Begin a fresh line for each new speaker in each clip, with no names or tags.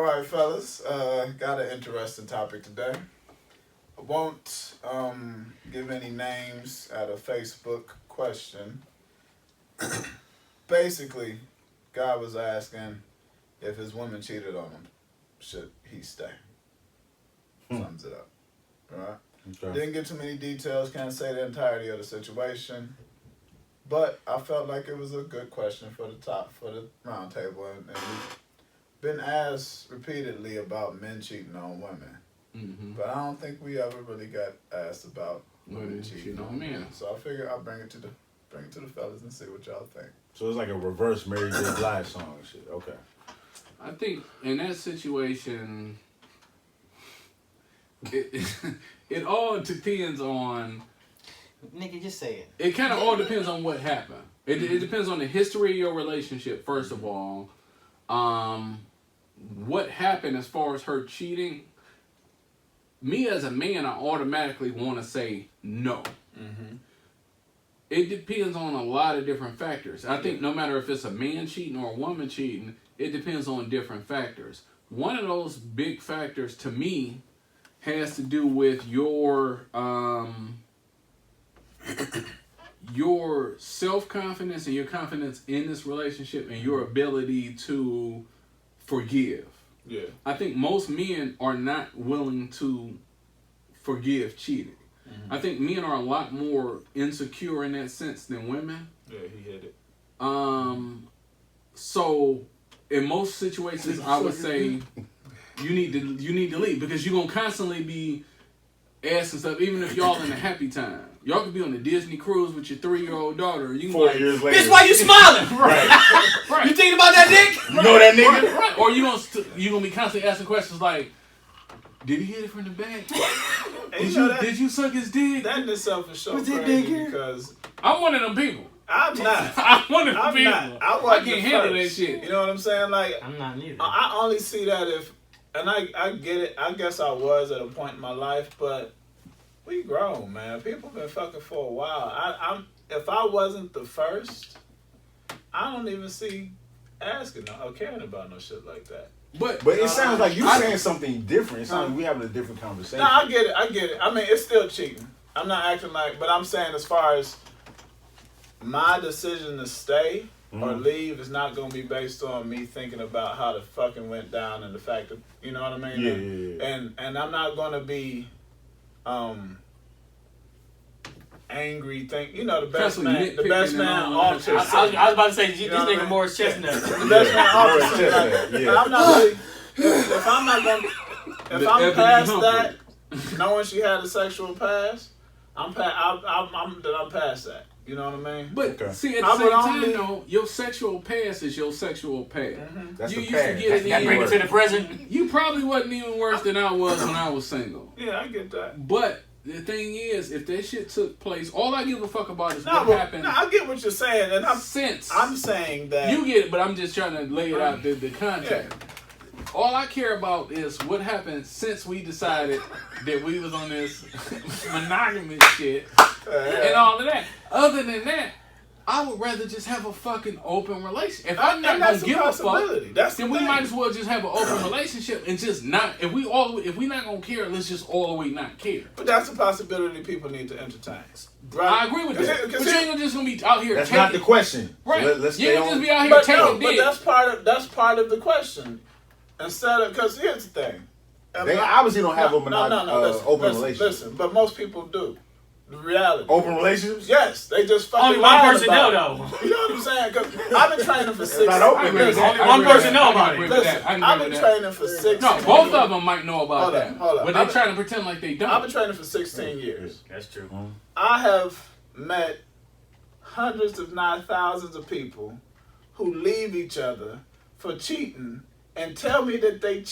All right, fellas. Got an interesting topic today. I won't give any names at a Facebook question. Basically, guy was asking if his woman cheated on him, should he stay? Sums it up. All right. Okay. Didn't get too many details. Can't say the entirety of the situation. But I felt like it was a good question for the round table, and we've been asked repeatedly about men cheating on women. Mm-hmm. But I don't think we ever really got asked about women cheating on men. So I figured I'll bring it to the fellas and see what y'all think.
So it's like a reverse Mary J. Blige song and shit. Okay.
I think in that situation, it all depends on.
Nigga, just say it.
It kind of all depends on what happened. It depends on the history of your relationship, first of all. What happened as far as her cheating. Me as a man, I automatically want to say no. Mm-hmm. It depends on a lot of different factors. I think no matter if it's a man cheating or a woman cheating, it depends on different factors. One of those big factors to me has to do with your self-confidence and your confidence in this relationship and your ability to forgive. Yeah. I think most men are not willing to forgive cheating. Mm-hmm. I think men are a lot more insecure in that sense than women.
Yeah, he hit it.
So in most situations, I would say you need to leave because you're gonna constantly be asking stuff, even if y'all in a happy time. Y'all could be on the Disney cruise with your 3-year-old daughter. You
4 years later.
Bitch, why you smiling?
Right.
You thinking about that dick?
You know that nigga?
Right. Or you gonna be constantly asking questions like, did he hit it from the back? Did you suck his dick?
That in itself is so crazy because
I'm one of them people.
I'm not.
I'm one of them people.
I
can't handle that shit.
You know what I'm saying? Like
I'm not neither.
I only see that if, and I get it. I guess I was at a point in my life, but we grown, man. People been fucking for a while. If I wasn't the first, I don't even see asking or caring about no shit like that.
But it sounds like you're saying something different. It sounds like we having a different conversation.
No, I get it. I mean, it's still cheating. I'm not acting like, but I'm saying as far as my decision to stay or leave is not going to be based on me thinking about how the fucking went down and the fact that, you know what I mean?
Yeah.
And I'm not going to be angry. The best man off to
I was about to say, this nigga Morris Chestnut.
The best man off to I'm not really, if I'm past that, knowing she had a sexual past, I'm past that. You know what I mean?
But see, at the same time, though, your sexual past is your sexual past.
Mm-hmm. That's
you
the
used
past.
to get it in.
Bring it to the present.
You probably wasn't even worse than I was when I was single.
Yeah, I get that.
But the thing is, if that shit took place, all I give a fuck about is what happened.
No, I get what you're saying, and I'm saying that
you get it, but I'm just trying to lay it out the context. Yeah. All I care about is what happened since we decided that we was on this monogamous shit and all of that. Other than that, I would rather just have a fucking open relationship. If I'm not gonna give a fuck, then we might as well just have an open relationship and just not. If we not gonna care, let's just all the way not care.
But that's a possibility people need to entertain.
Right? I agree with that. But you ain't just gonna be out here.
That's not the question.
Right?
So let's
you ain't just be out here taking dick.
But that's part of the question. Instead of, because here's the thing.
They obviously don't have open relationship.
Listen, but most people do. The reality.
Open relationships?
Yes, they just fucking
only one person know though.
You know what I'm saying? Because I've been training for 6 years.
Only one person know about it.
Listen, I've been training for 6 years.
No, both of them might know about that.
Hold on.
But they're trying to pretend like they don't.
I've been training for 16 years.
That's true.
I have met hundreds, if not thousands, of people who leave each other for cheating and tell me that they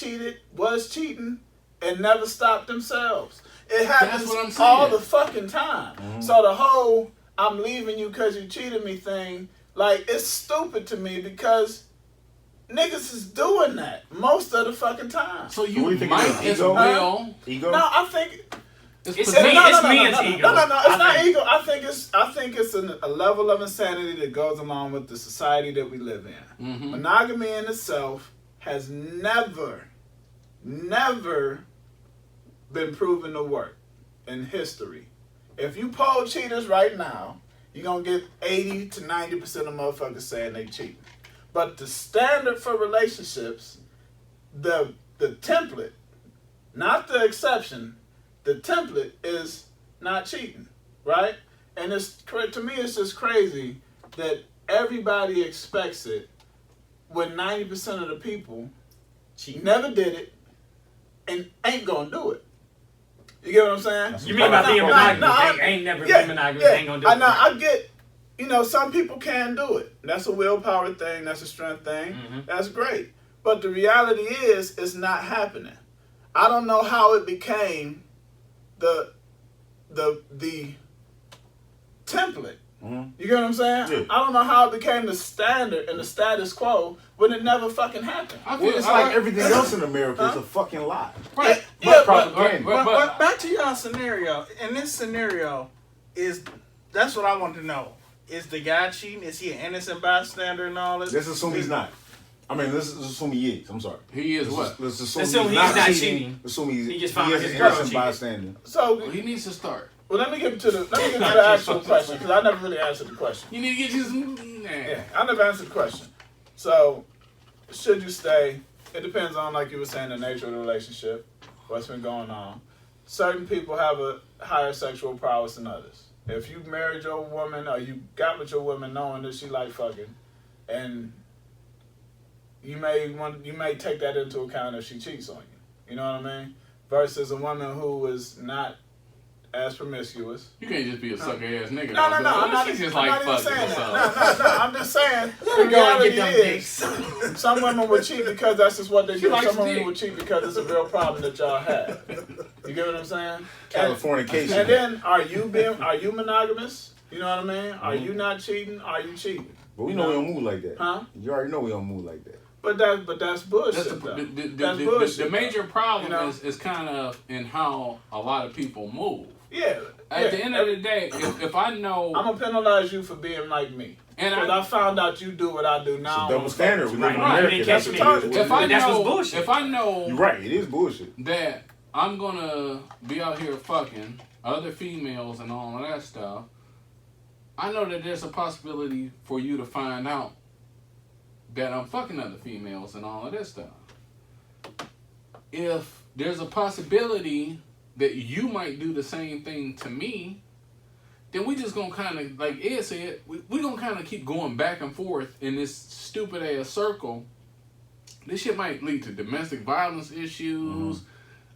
was cheating, and never stopped themselves. It happens all the fucking time. Mm-hmm. So the whole "I'm leaving you because you cheated me" thing, like, it's stupid to me because niggas is doing that most of the fucking time.
So you might as well.
Ego?
No, I think
it's men's ego.
No, it's not ego. I think it's a level of insanity that goes along with the society that we live in. Mm-hmm. Monogamy in itself has never never been proven to work in history. If you poll cheaters right now, you're going to get 80 to 90% of motherfuckers saying they cheating. But the standard for relationships, the template, not the exception, the template is not cheating, right? And to me, it's just crazy that everybody expects it when 90% of the people never did it and ain't gonna do it. You get what I'm saying?
You mean by being monogamous? They ain't never been monogamous. They ain't gonna do it.
I get, some people can do it. That's a willpower thing. That's a strength thing. Mm-hmm. That's great. But the reality is, it's not happening. I don't know how it became the template. Mm-hmm. You get what I'm saying? Yeah. I don't know how it became the standard and the status quo when it never fucking happened.
It's like everything else in America is a fucking lie.
Right. But back to your scenario. In this scenario, that's what I want to know. Is the guy cheating? Is he an innocent bystander and all this?
Let's assume he's not. I mean, let's assume he is. I'm sorry.
He is what?
Let's assume he's not cheating. Assume he just found his innocent bystander.
So
he needs to start.
Well, let me get to the actual question, because I never really answered the question.
You need to get you
Yeah, I never answered the question. So, should you stay? It depends on, like you were saying, the nature of the relationship, what's been going on. Certain people have a higher sexual prowess than others. If you married your woman or you got with your woman knowing that she like fucking, and you may take that into account if she cheats on you. You know what I mean? Versus a woman who is not as promiscuous.
You can't just be a sucker ass nigga.
No. I'm not even saying that. No. I'm just saying the reality is some women would cheat because that's just what they do. Some women would cheat because it's a real problem that y'all have. You get what I'm saying?
Californication.
And then are you monogamous? You know what I mean? Are you not cheating? Are you cheating?
But we know we don't move like that.
Huh?
You already know we don't move like that.
But that's bullshit. That's bullshit.
The major problem is kind of in how a lot of people move.
Yeah.
At the end of the day, if I know,
I'm gonna penalize you for being like me, and I found out you do what I do now.
It's a double standard. We live in
America.
That's
bullshit.
If I know,
you're right. It is bullshit.
That I'm gonna be out here fucking other females and all of that stuff. I know that there's a possibility for you to find out that I'm fucking other females and all of this stuff. If there's a possibility that you might do the same thing to me, then we just gonna kind of, like Ed said, we gonna kind of keep going back and forth in this stupid ass circle. This shit might lead to domestic violence issues,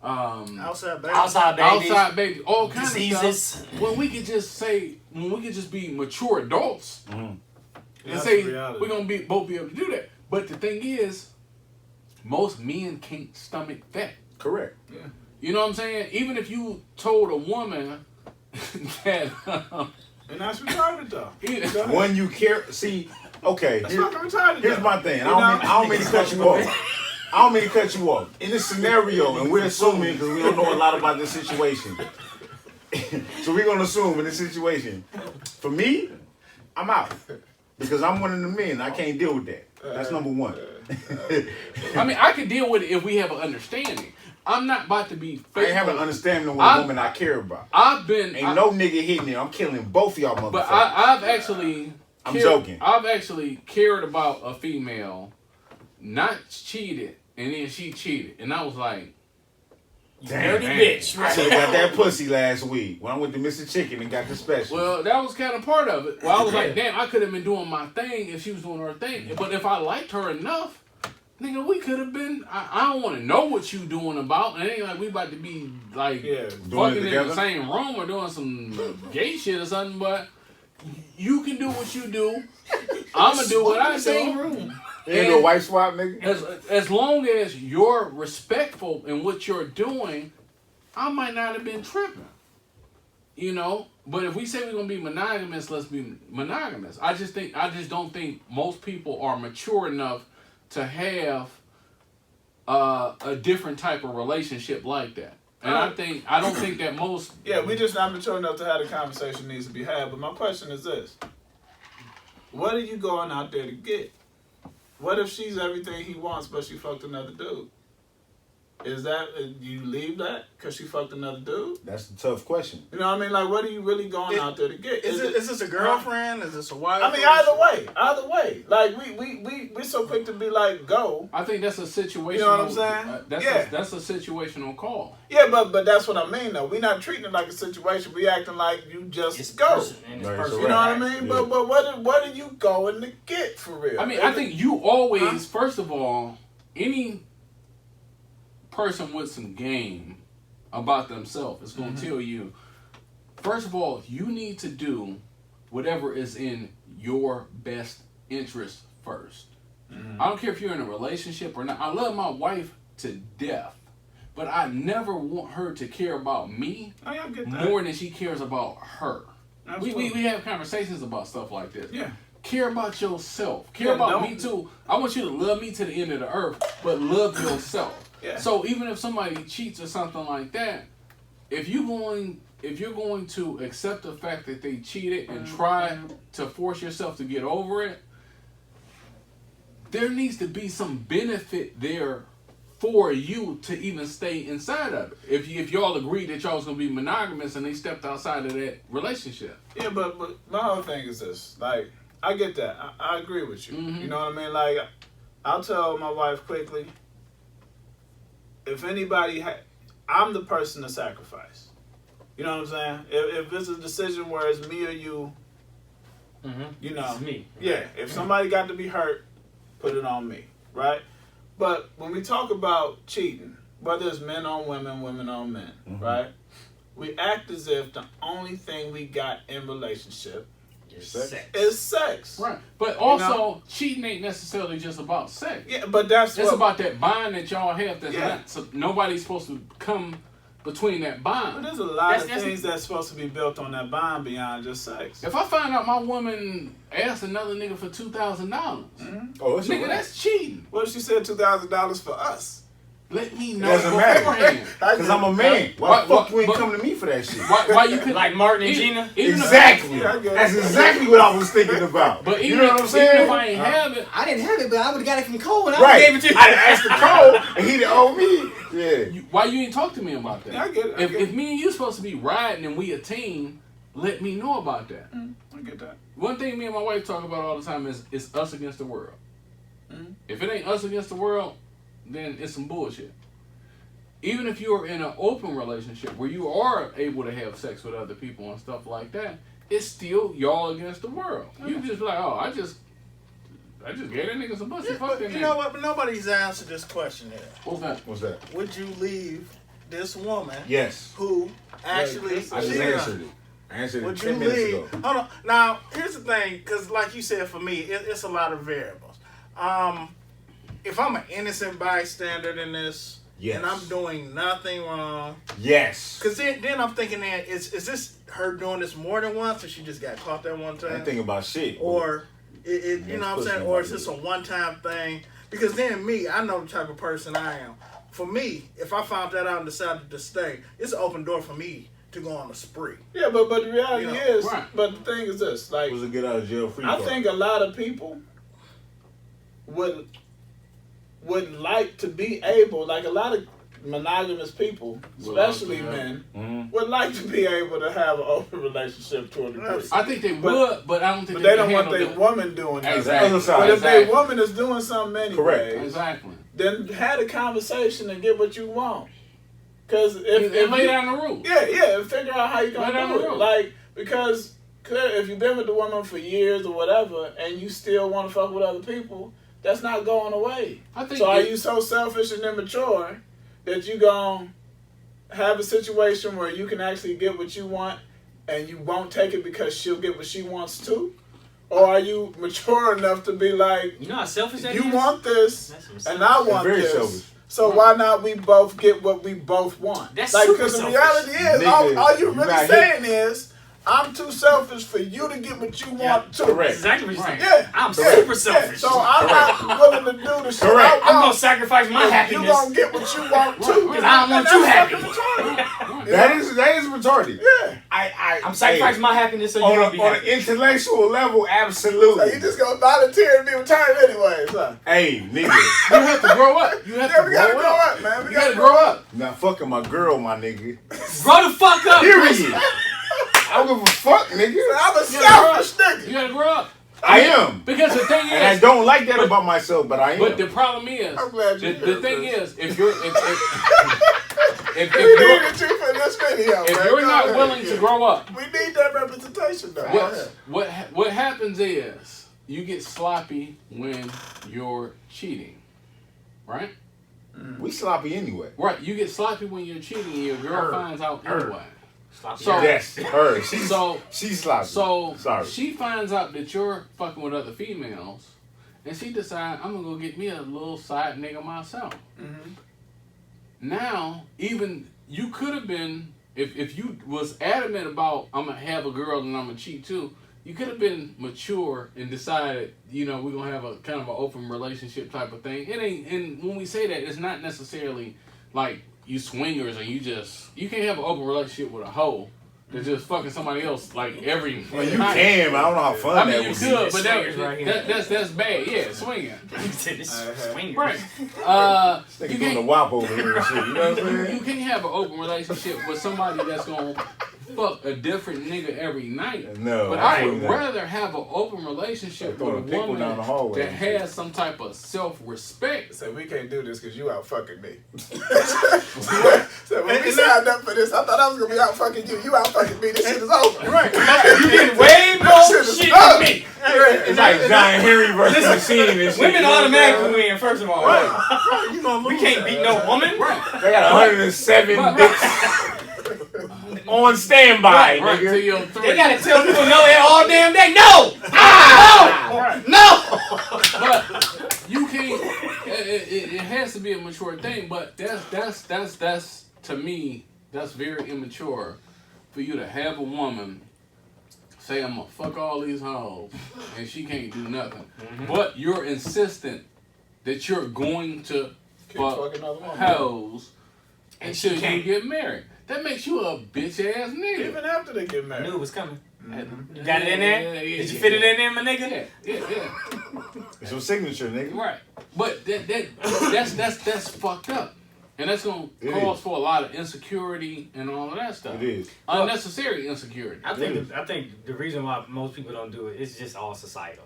outside
babies, all kinds of stuff. When we could just be mature adults and say we're gonna both be able to do that. But the thing is, most men can't stomach that.
Correct.
Yeah.
You know what I'm saying? Even if you told a woman that...
and that's retarded, though.
When you care... See, okay.
That's fucking retarded,
here's my thing. I don't mean to cut you off. In this scenario, and we're assuming, because we don't know a lot about this situation. So we're going to assume in this situation. For me, I'm out. Because I'm one of the men. I can't deal with that. That's number one.
I mean, I can deal with it if we have an understanding. I'm not about to be faithful.
I ain't have an understanding with a woman I care about. No nigga hitting it. I'm killing both of y'all motherfuckers.
But I've actually...
joking.
I've actually cared about a female, not cheated, and then she cheated. And I was like...
Dirty bitch.
Right. Should have got that pussy last week when I went to Mr. Chicken and got the special.
Well, that was kind of part of it. Well, I was like, damn, I could have been doing my thing if she was doing her thing. But if I liked her enough... Nigga, we could have been. I don't want to know what you doing about. It ain't like we about to be like fucking in the same room or doing some gay shit or something. But you can do what you do. I'm gonna do what I do.
You ain't no wife swap, nigga.
As long as you're respectful in what you're doing, I might not have been tripping. You know. But if we say we're gonna be monogamous, let's be monogamous. I just don't think most people are mature enough to have a different type of relationship like that. And I don't think that most...
Yeah, we just not mature enough to have the conversation needs to be had. But my question is this. What are you going out there to get? What if she's everything he wants, but she fucked another dude? Is that you leave that because she fucked another dude?
That's a tough question.
You know what I mean? Like, what are you really going out there to get?
Is this a girlfriend? Is this a wife?
I mean, either way. Like, we're so quick to be like, go.
I think that's a situational.
You know what I'm saying?
That's a situational call.
Yeah, but that's what I mean, though. We're not treating it like a situation. We acting like you just go.
Right,
you know what I mean?
Yeah.
But what are you going to get for real?
I mean, I think you always, first of all, any person with some game about themselves is going to tell you, first of all, you need to do whatever is in your best interest first. I don't care if you're in a relationship or not. I love my wife to death, but I never want her to care about me more than she cares about her. We have conversations about stuff like this.
Yeah.
Care about yourself. Care about me too. I want you to love me to the end of the earth, but love yourself. Yeah. So even if somebody cheats or something like that, if you're going to accept the fact that they cheated and try to force yourself to get over it, there needs to be some benefit there for you to even stay inside of it. If y'all agreed that y'all was gonna be monogamous and they stepped outside of that relationship.
Yeah, but my whole thing is this. Like, I get that. I agree with you. You know what I mean? Like, I'll tell my wife quickly, if anybody I'm the person to sacrifice. You know what I'm saying? If it's a decision where it's me or you, you know.
It's me.
Yeah, if somebody got to be hurt, put it on me, right? But when we talk about cheating, whether it's men on women, women on men, right? We act as if the only thing we got in relationship is sex.
Right. But also, cheating ain't necessarily just about sex.
Yeah, but it's
about that bond that y'all have that's not, so nobody's supposed to come between that bond.
But there's a lot of things that's supposed to be built on that bond beyond just sex.
If I find out my woman asked another nigga for $2,000, nigga, that's cheating.
What if she said $2,000 for us?
Let me know
doesn't matter. Because I'm a man. Why the fuck you ain't coming to me for that shit?
Why you could
like Martin and Gina?
Exactly. That's exactly what I was thinking about.
But
you know what I'm saying?
Even if I ain't have it,
I didn't have it, but I would have got it from Cole and
I
gave it to you.
I asked the Cole and he didn't owe me. Yeah.
Why you ain't talk to me about that?
Yeah, I get it.
If me and you supposed to be riding and we a team, let me know about that.
I get that.
One thing me and my wife talk about all the time is it's us against the world. If it ain't us against the world, then it's some bullshit. Even if you're in an open relationship where you are able to have sex with other people and stuff like that, it's still y'all against the world. You just like, oh, I just gave that nigga some pussy. Fuck that nigga.
You know what? But nobody's answered this question here.
What's that?
Would you leave this woman?
Yes.
Who actually?
I just answered it. I answered it
Would
10
you
minutes
leave?
ago.
Hold on. Now, here's the thing, because like you said, for me, it's a lot of variables. If I'm an innocent bystander in this, and I'm doing nothing wrong, because then I'm thinking, is this her doing this more than once, or she just got caught that one time?
I ain't thinking about shit.
Or you know what I'm saying? Or is this a one-time thing? Because then I know the type of person I am. For me, if I found that out and decided to stay, it's an open door for me to go on a spree.
Yeah, but the reality is, but the thing is this, like,
was a get out of jail free
I think a lot of people would like to be able, like a lot of monogamous people, especially men, would like to be able to have an open relationship to a degree.
I think they would, but I don't think
they don't want their woman doing that.
Exactly.
But if their woman is doing something anyway,
exactly,
then have a conversation and get what you want. Because if
lay down the rules.
Yeah, and figure out how you're gonna do it. Like, because if you've been with the woman for years or whatever, and you still want to fuck with other people, that's not going away. So are you so selfish and immature that you gonna have a situation where you can actually get what you want and you won't take it because she'll get what she wants too? Or are you mature enough to be like,
you know how selfish that
you want this and I want this.
Selfish.
So why not we both get what we both want?
That's
like,
super
because the
selfish.
reality is, all you really saying is, I'm too selfish for you to get what you want too.
Correct.
Exactly what you're saying.
Yeah.
I'm super selfish.
So I'm not willing to do the shit I want.
I'm going to sacrifice my happiness.
You're going to get what you want too.
Because I don't want you happy.
That is retarded.
Yeah.
I'm sacrificing my happiness so you
on
can be happy.
On an intellectual level, absolutely.
So you just going to volunteer and be retired anyways, huh?
Hey, nigga.
You have to grow up. You have to grow up,
man. We
you
gotta
grow
not fucking my girl, my nigga.
Grow the fuck up.
Period. I don't give a fuck, nigga.
I'm a selfish nigga.
You gotta grow up.
I am.
Because the thing is,
and I don't like that about myself, but I am.
But the problem is,
I'm glad you
the thing is, if
we needed you for this video,
if
man.
you're
Go
not
ahead.
willing to grow up,
We need that representation, though.
what happens is you get sloppy when you're cheating, right?
We sloppy anyway.
Right, you get sloppy when you're cheating and your girl finds out anyway.
So,
yes, her. She's sloppy.
So
Sorry.
she finds out that you're fucking with other females, and she decides, I'm gonna go get me a little side nigga myself.
Mm-hmm.
Now, even you could have been, if you was adamant about I'm gonna have a girl and I'm gonna cheat too, you could have been mature and decided, we're gonna have a kind of an open relationship type of thing. It ain't, and when we say that, it's not necessarily like you swingers and you can't have an open relationship with a hoe that's just fucking somebody else like every.
Well, you can, but I don't know how fun
I mean,
that
you
would
could,
be.
but that's bad. Yeah, swinging.
Swingers.
Right.
Nigga doing the WAP over here and shit. You know what I'm saying?
You can't have an open relationship with somebody that's gonna fuck a different nigga every night.
No,
but I would rather have an open relationship with a woman
down the hallway
that has some type of self-respect.
So we can't do this because you out fucking me. So when we signed up for this, I thought I was gonna be out fucking you. You out fucking me. This shit is over.
Right.
You did way more shit than me.
It's like John Henry versus Machine and shit.
Women automatically win, first of all.
Right. You gonna lose.
We can't beat no woman.
Right.
They got 107 dicks on standby,
Right.
nigga.
To your three.
They gotta tell people no all damn day. No!
But you can't. It has to be a mature thing. But that's to me, that's very immature for you to have a woman say I'm gonna fuck all these hoes and she can't do nothing. But you're insistent that you're going to fuck hoes until you get married. That makes you a bitch ass nigga.
Even after they get
I
married.
knew it was coming.
You
got it in there? Did you fit it in there, my nigga?
Yeah.
It's your signature, nigga.
Right. But that's fucked up. And that's gonna cause for a lot of insecurity and all of that stuff.
It is.
Unnecessary insecurity.
I think the reason why most people don't do it is just all societal.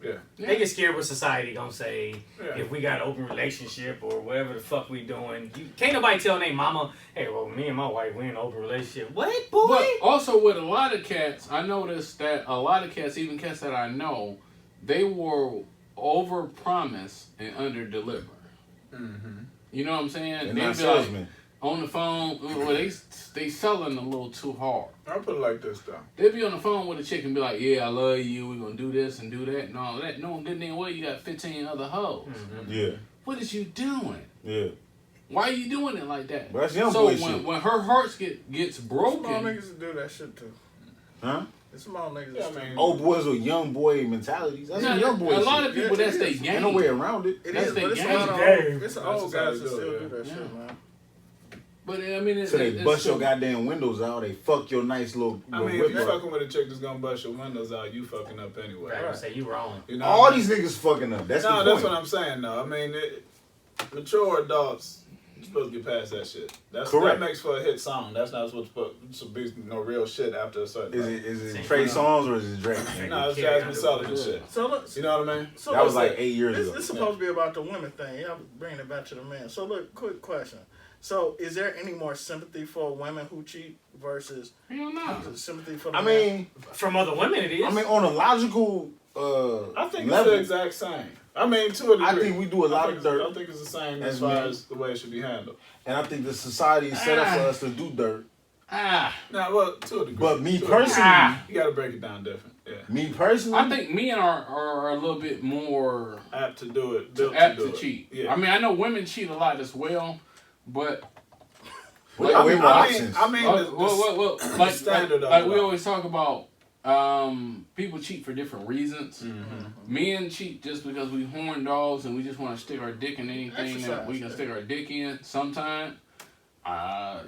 Yeah.
They get scared what society gonna say
Yeah.
if we got an open relationship or whatever the fuck we doing. Can't nobody tell their mama, hey, well, me and my wife, we in an open relationship. What, boy?
But also with a lot of cats, I noticed that a lot of cats, even cats that I know, they will over-promise and under-deliver.
Mm-hmm.
You know what I'm saying?
They're
They
not
be like,
salesmen.
on the phone, well, they selling a little too hard.
I'll put it like this, though.
They be on the phone with a chick and be like, yeah, I love you, we're going to do this and do that and all that. Knowing good damn well you got 15 other hoes.
Mm-hmm.
Yeah.
What is you doing?
Yeah.
Why are you doing it like that?
But that's young
so
boy shit.
when her heart gets broken.
Small niggas do that shit too.
Huh?
It's small niggas.
Yeah, I mean,
Old boys with young boy mentalities. That's
Nah,
a young boy
a lot
shit.
of people,
Yeah,
that's
it
their
is.
game.
Ain't no way around it.
It
That's
is,
their
but it's a
game.
lot of
Game.
old, it's
That's
old
just
guys
how
that
they do
still
it,
do that
yeah.
shit, man.
But I mean,
So they bust your goddamn windows out. They fuck your nice little
I mean, if
whip
you
up.
fucking with a chick that's gonna bust your windows out, you fucking up anyway.
Right, say you wrong.
You know
All
what I mean?
these niggas fucking up. That's
No,
the
that's
point.
what I'm saying, though. I mean, mature adults, you're supposed to get past that shit.
Correct.
That makes for a hit song. That's not supposed to be no real shit after a certain point.
Is it Trey Songz or is it Drake?
No, it's Jasmine Sullivan shit.
So look,
You know what I mean?
so
That was
look,
like 8 years
This
ago.
is supposed to be about the women thing. Yeah, I'm bringing it back to the man. So look, quick question. So is there any more sympathy for women who cheat versus
Hell no.
sympathy for the
I
man?
mean,
From other women, it is.
on a logical
I think
level,
it's the exact same. I mean, to a degree.
I think we do a lot of dirt.
I think it's the same
as
as far
men.
as the way it should be handled.
And I think the society is set up for us to do dirt.
Ah,
Nah, well, to a degree.
But me
To a
personally,
degree. You gotta break it down different. Yeah.
me personally,
I think men are a little bit more
Apt to do it. Built
apt
to
to
do it.
cheat.
Yeah.
I mean, I know women cheat a lot as well, but
we got way more
I
options.
mean,
like
standard of
like
it
we
all.
always talk about, people cheat for different reasons.
Mm-hmm.
Men cheat just because we horn dogs and we just want to stick our dick in anything that we can
Exercise,
stick our dick in. Sometimes,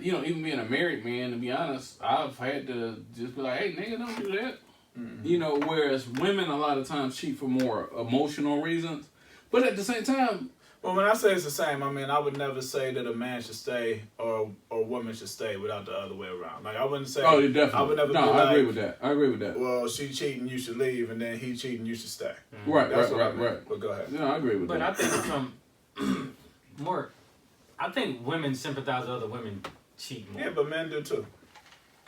even being a married man, to be honest, I've had to just be like, hey, nigga, don't do that. Whereas women a lot of times cheat for more emotional reasons. But at the same time,
Well, when I say it's the same, I mean I would never say that a man should stay or a woman should stay without the other way around. Like I wouldn't say.
Oh, definitely.
I would never.
No,
be
I
like,
agree with that. I agree with that.
Well, she cheating, you should leave, and then he cheating, you should stay.
Right,
That's
right.
But go ahead.
No, I agree with
But
that.
I think from I think women sympathize with other women cheat more.
Yeah, but men do too.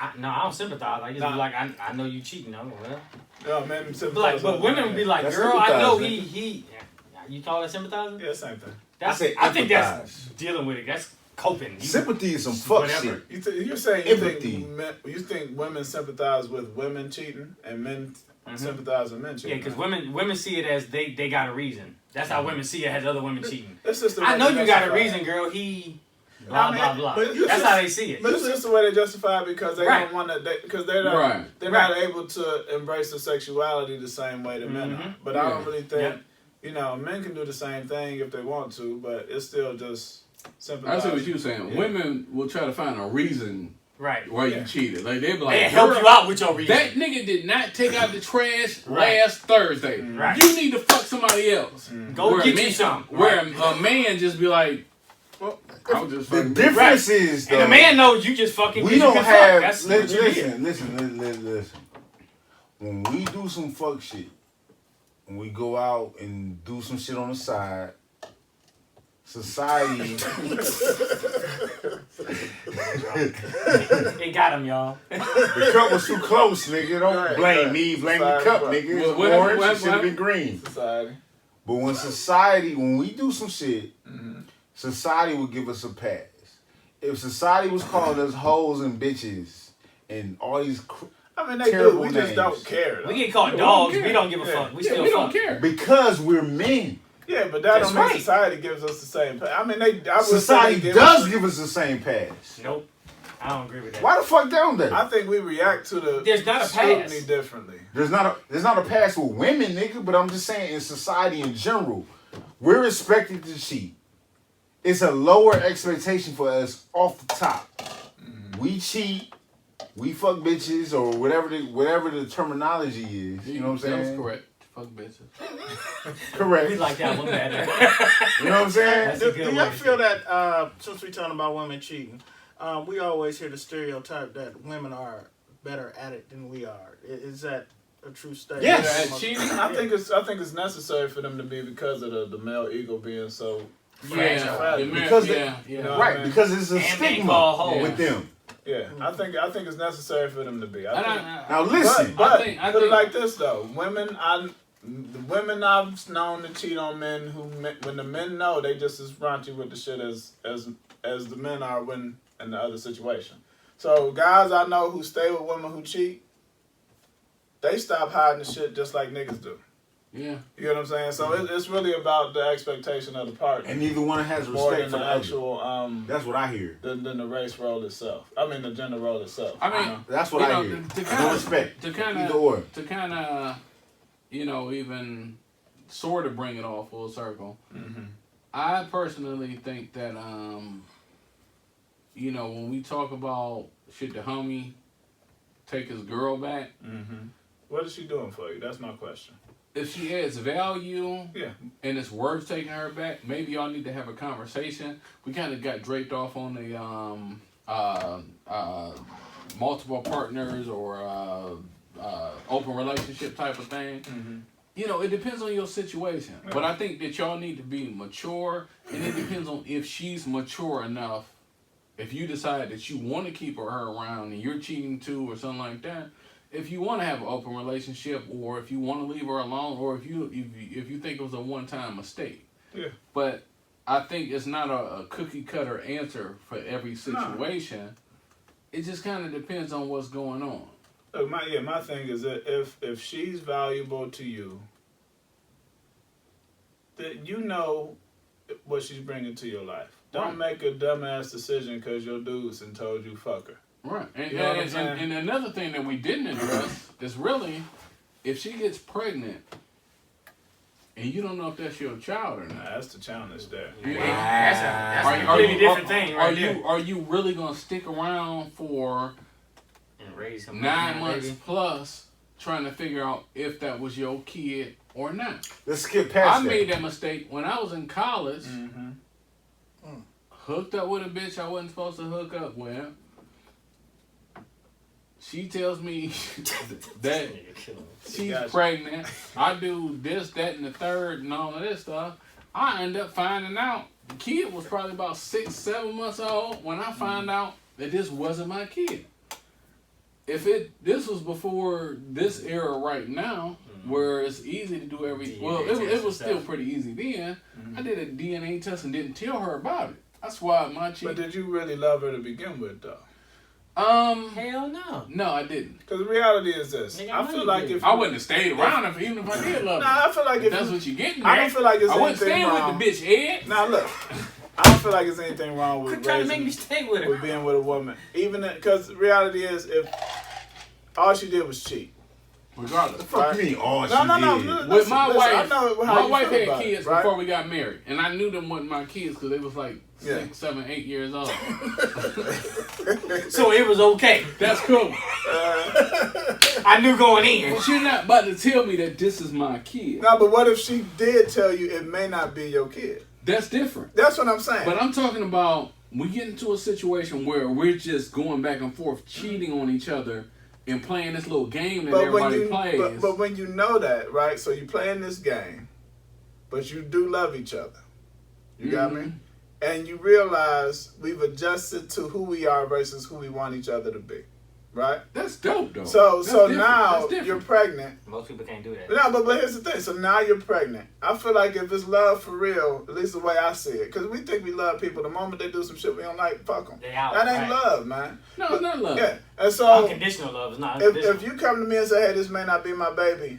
I don't sympathize. I just be like, I know you cheating. I'm like, well.
No, men sympathize.
But women would be like,
That's
girl, I know
sympathize,
he. You call that sympathizing?
Yeah, same thing.
I think that's dealing with it. That's coping.
Sympathy is some fuck shit.
You're saying
Empathy.
you think women sympathize with women cheating and men sympathize with men cheating?
Yeah, because women see it as they got a reason. That's how women see it as other women cheating.
It's just
I know you got a reason, girl. He blah blah blah. That's how they see it.
But it's just the way they justify it because they don't want to. Because they're not able to embrace the sexuality the same way that men are. But I don't really think men can do the same thing if they want to, but it's still just sympathize.
I see what you're saying. Yeah. Women will try to find a reason why you cheated. Like they be like,
they help you out with your reason.
That nigga did not take out the trash last Thursday.
Right.
You need to fuck somebody else.
Go get you something.
Where a man just be like, well, I'll just
the difference is though,
and the man knows you just fucking.
We don't have.
That's
Listen. When we do some fuck shit, when we go out and do some shit on the side, society.
It got him, y'all.
The cup was too close, nigga. Don't blame me. Blame the cup, nigga. It's orange. It should have been green.
Society.
But when we do some shit, society will give us a pass. If society was calling us hoes and bitches and all these
they do. We
names,
just don't care.
We get called dogs. We don't give a fuck. We still
don't care.
Because we're men.
Yeah, but that don't mean society gives us the same pass.
Society does give us the same pass.
Nope. I don't agree with that.
Why the fuck don't they?
I think we react to the
There's not a
scrutiny
pass.
differently.
There's not a pass with women, nigga, but I'm just saying in society in general, we're expected to cheat. It's a lower expectation for us off the top. We cheat, we fuck bitches, or whatever the terminology is. You know what I'm saying?
That's correct. Fuck bitches.
Correct.
We like that one better.
You know what I'm saying?
Do y'all feel that since we're talking about women cheating, we always hear the stereotype that women are better at it than we are. Is that a true statement?
Yes.
Cheating. I think it's necessary for them to be because of the male ego being so fragile.
Because
right,
because it's a stigma with them.
Yeah, I think it's necessary for them to be.
Now listen,
but put it like this though: the women I've known to cheat on men when the men know, they just as raunchy with the shit as the men are when in the other situation. So guys I know who stay with women who cheat, they stop hiding the shit just like niggas do.
Yeah.
You know what I'm saying? So it's really about the expectation of the partner.
And neither one has respect for the
actual.
That's what I hear.
Than the race role itself. I mean the gender role itself.
I mean,
that's what I hear. No respect.
To kind of, even sort of bring it all full circle. I personally think that, when we talk about shit, the homie take his girl back.
What is she doing for you? That's my question.
If she adds value and it's worth taking her back, maybe y'all need to have a conversation. We kind of got draped off on the multiple partners or open relationship type of thing. It depends on your situation. But I think that y'all need to be mature, and it depends on if she's mature enough. If you decide that you want to keep her around and you're cheating too or something like that, if you want to have an open relationship, or if you want to leave her alone, or if you think it was a one-time mistake.
Yeah.
But I think it's not a cookie cutter answer for every situation. No. It just kind of depends on what's going on.
Look, my thing is that if she's valuable to you, that you know what she's bringing to your life. Don't make a dumbass decision because your dudes and told you fuck her.
Right. And another thing that we didn't address is really, if she gets pregnant and you don't know if that's your child or not.
That's the challenge there.
That's a completely different thing right there.
Are you really going to stick around for
and raise him
9 months plus trying to figure out if that was your kid or not.
Let's skip past that.
I made that mistake when I was in college.
Mm-hmm.
Hooked up with a bitch I wasn't supposed to hook up with. She tells me that she's pregnant. I do this, that, and the third, and all of this stuff. I end up finding out the kid was probably about 6, 7 months old when I found out that this wasn't my kid. This was before this era right now, where it's easy to do everything. Well, it was still pretty easy then. I did a DNA test and didn't tell her about it. That's why my chick.
But did you really love her to begin with, though?
Hell no.
No, I didn't.
Because the reality is this.
Nigga,
I feel like if
I wouldn't have stayed around her even if I did love her.
Nah, I feel like if
that's what you getting.
I don't feel like it's
I wasn't
anything
staying
wrong.
with the bitch head.
Now look, I don't feel like there's anything wrong with
Quit trying to make me stay with her.
with being with a woman, even because the reality is if all she did was cheat.
Regardless.
The fuck you mean all she did?
No.
With my
listen, I
wife,
know how
my
you
wife
feel
had
about
kids
it, right?
before we got married, and I knew them wasn't my kids because they was like 6, 7, 8 years old.
So it was okay.
That's cool.
I knew going in.
But you're not about to tell me that this is my kid.
No, but what if she did tell you it may not be your kid?
That's different.
That's what I'm saying.
But I'm talking about we get into a situation where we're just going back and forth, cheating on each other, and playing this little game that everybody plays.
But when you know that, right? So you playing this game, but you do love each other. You got me? And you realize we've adjusted to who we are versus who we want each other to be. Right?
That's dope, though.
So now you're pregnant.
Most people can't do that.
No, but here's the thing. So now you're pregnant. I feel like if it's love for real, at least the way I see it, because we think we love people. The moment they do some shit we don't like, fuck them.
They out,
that ain't
right.
love, man.
No, it's not love.
Yeah. And so
Unconditional love is not unconditional.
if you come to me and say, hey, this may not be my baby,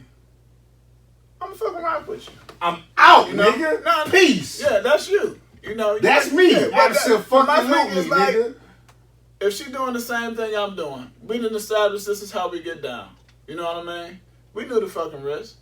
I'm gonna fucking rock with you.
I'm out,
You know?
nigga.
No,
Peace.
Yeah, that's you. You know,
That's me. Absolutely,
my thing is like,
nigga.
if she doing the same thing I'm doing, we done established this is how we get down. You know what I mean? We knew the fucking risk.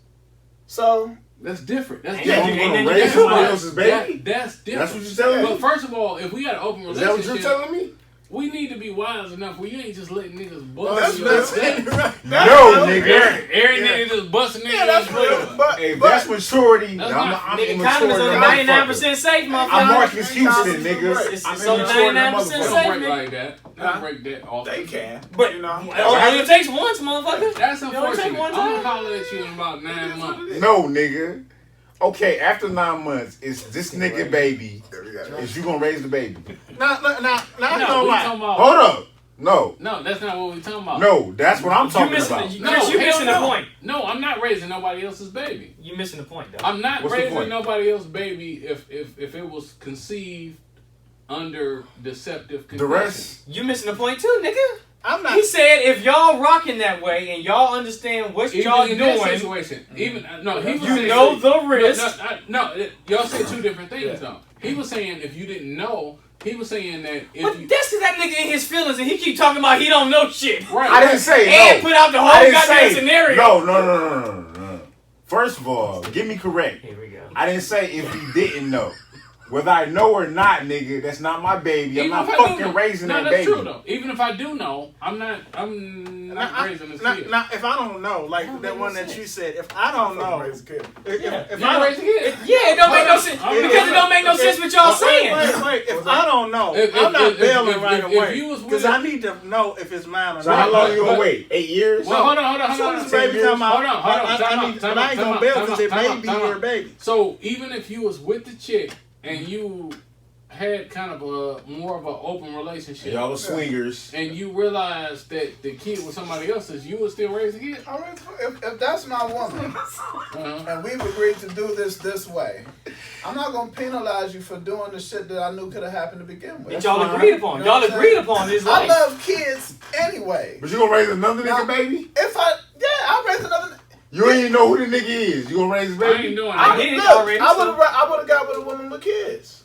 So
That's different. That's
Ain't
different.
nothing- ain't
raise
nothing
somebody
different.
else's baby?
That's different.
That's what you're telling me?
But first of all, if we got an open
Is that what
relationship,
you're telling me?
we need to be wise enough where you ain't just letting niggas
that's
bust you.
right.
No, nigga.
Every nigga just busting niggas.
Yeah, that's real. But,
Hey,
but
that's maturity.
That's
I'm
not-
I'm
Nigga,
mature
condoms
than
are
a
99% safe, motherfucker.
I'm Marcus Houston, nigga.
It's
I'm
so
immature than a
99%
They
motherfucker.
don't
safe.
break like that. They don't break that often.
they can.
But
you know,
all it takes once, motherfucker.
That's
You only take
unfortunate.
one
I'm gonna
time.
holler at you in about 9 months.
No, nigga. Okay, after 9 months, it's this nigga baby. Is you gonna raise the baby?
Now,
No,
no
we
lie.
talking about.
Hold up. No.
No, that's not what we talking about.
No, that's what I'm
You
talking
missing
about.
it.
No,
Chris, you
hell
missing the
no.
point.
No, I'm not raising nobody else's baby.
You missing the point, though.
I'm not
What's the
raising
point?
nobody else's baby if it was conceived under deceptive conditions.
The rest?
You missing the point too, nigga.
I'm not.
He said if y'all rocking that way and y'all understand what
Even
y'all
in that
doing,
situation, even no, he was
you
saying,
know the risk.
No, y'all say two different things though. He was saying if you didn't know, he was saying that if
But
you
that's because that nigga in his feelings and he keep talking about he don't know shit.
right,
I didn't say
And
no.
put out the
I
whole
didn't
goddamn
say
scenario.
No. First of all, get me correct.
Here we go.
I didn't say if he didn't know. Whether I know or not, nigga, that's not my baby. I'm
Even
not
if I do
fucking
know.
raising
No,
that
that's
baby.
true though. Even if I do know, I'm not raising this kid.
Now, if I don't know, like that one that you said, if I don't know,
raise a kid.
if
You
I
not
don't,
raising a kid.
Yeah, it don't make no sense because it don't make no sense what y'all saying.
Wait, if I don't know,
If-
I'm not
if-
bailing
if-
right
if
away
you was with
because
a-
I need to know if it's mine or
So how
not.
long you gonna wait? 8 years?
Well, hold on.
Soon as
Hold
baby come out,
on.
I need, but I ain't gonna bail because it may be your baby.
So even if you was with the chick and you had kind of a more of an open relationship,
Y'all are swingers.
and you realized that the kid was somebody else's, you would still raise the kid.
I mean, if that's my woman and we've agreed to do this way, I'm not gonna penalize you for doing the shit that I knew could have happened to begin with.
That y'all agreed upon.
You know
Y'all
what I'm
agreed
saying?
upon this
I
life.
love kids anyway.
But you gonna raise another
Now,
nigga baby?
I'll raise another.
You ain't even know who the nigga is. You gonna raise his
I ain't
baby?
doing
I
that.
did it
Look,
already,
I
so-
would have got with a woman with kids.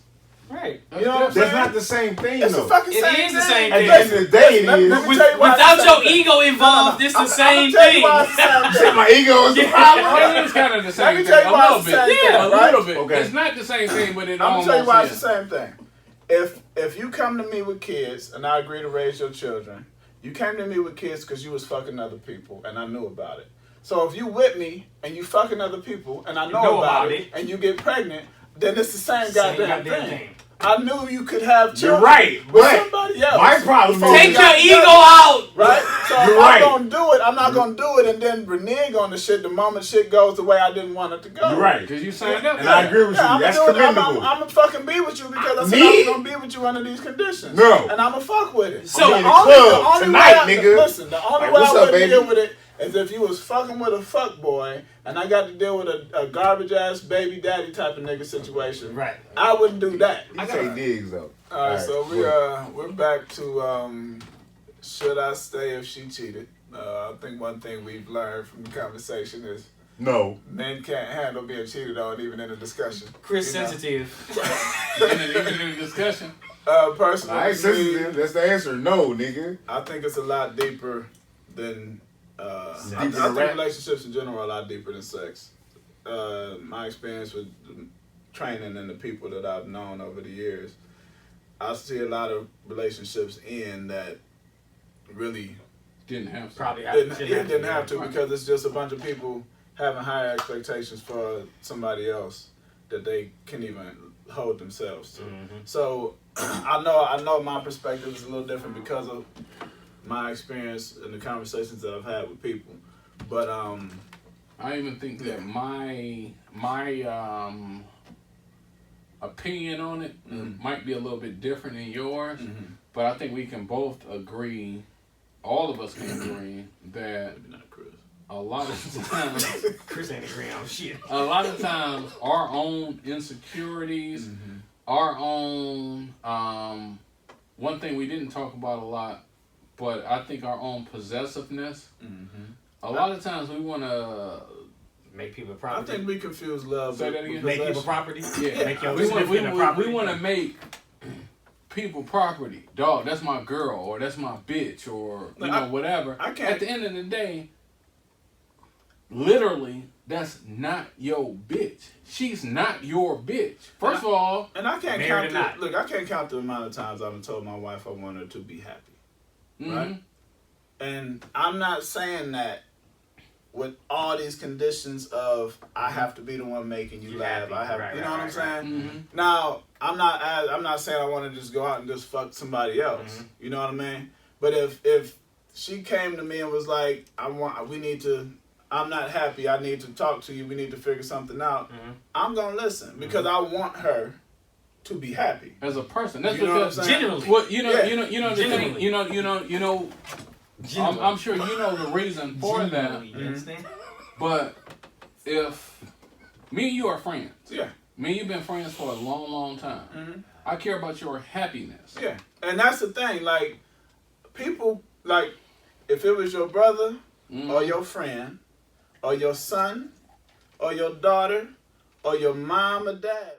Right.
You know what I'm
That's
saying?
not the same thing,
It's
though.
the fucking
It
same
is the
thing.
same
At
thing.
the end of the day, it
Let
is.
me tell you why it's
Without
the
your
same thing.
ego involved, it's the same
I'ma tell you why
thing.
it's the same thing.
My ego is the problem.
It is kind of the
Let
same
me
thing.
tell you
A
why
little
it's the
bit.
same
Yeah,
thing,
a
right?
little bit.
Okay.
It's not the same thing, but it
I'm gonna
almost
tell you why it's
is.
the same thing. If you come to me with kids and I agree to raise your children, you came to me with kids because you was fucking other people and I knew about it. So if you with me and you fucking other people and I know about it and you get pregnant, then it's the same goddamn thing. I knew you could have children.
You're right,
with somebody else.
My problem is
take your ego out.
Right? So if I'm gonna do it, I'm not gonna do it and then renege on the shit the moment shit goes the way I didn't want it to go.
You're right.
Because you signed up.
And I agree with you. That's commendable.
I'm gonna fucking be with you because I said I was gonna be with you under these conditions.
No.
And I'm gonna fuck with it.
So the only tonight, nigga.
Listen, the only way I would deal with it is if you was fucking with a fuck boy and I got to deal with a garbage ass baby daddy type of nigga situation.
Right.
I wouldn't do that.
You say digs though.
All right, so we're back to should I stay if she cheated? I think one thing we've learned from the conversation is
no.
Men can't handle being cheated on even in a discussion.
Chris sensitive.
Even in a discussion.
Personally,
I ain't sensitive. That's the answer. No, nigga.
I think it's a lot deeper than. I think relationships in general are a lot deeper than sex. My experience with training and the people that I've known over the years, I see a lot of relationships in that really
didn't have to.
Probably
didn't have to because it's just a bunch of people having higher expectations for somebody else that they can't even hold themselves to. Mm-hmm. So I know my perspective is a little different because of my experience and the conversations that I've had with people. But
I even think that my opinion on it might be a little bit different than yours, but I think we can both agree, all of us can agree that a lot of times
Chris ain't agreeing on shit.
A lot of times our own insecurities, our own one thing we didn't talk about a lot, but I think our own possessiveness. A lot of times we want to
make people property.
I think we confuse love with
make people property.
Yeah,
make your
we want to make people property. Dog, that's my girl, or that's my bitch, or whatever. I can't. At the end of the day, literally, that's not your bitch. She's not your bitch. First of all,
and I can't count I can't count the amount of times I've told my wife I want her to be happy. Right? And I'm not saying that with all these conditions of I have to be the one making you laugh. I have, you know what I'm saying? Now, I'm not saying I want to just go out and just fuck somebody else. You know what I mean? But if she came to me and was like, I'm not happy. I need to talk to you. We need to figure something out. I'm gonna listen because I want her to be happy
as a person. That's
because
generally.
What you know the thing. You know. I'm sure you know the reason for that.
You understand?
But if me and you are friends,
me
and you've been friends for a long, long time. I care about your happiness.
Yeah, and that's the thing. Like people, like if it was your brother or your friend or your son or your daughter or your mom or dad.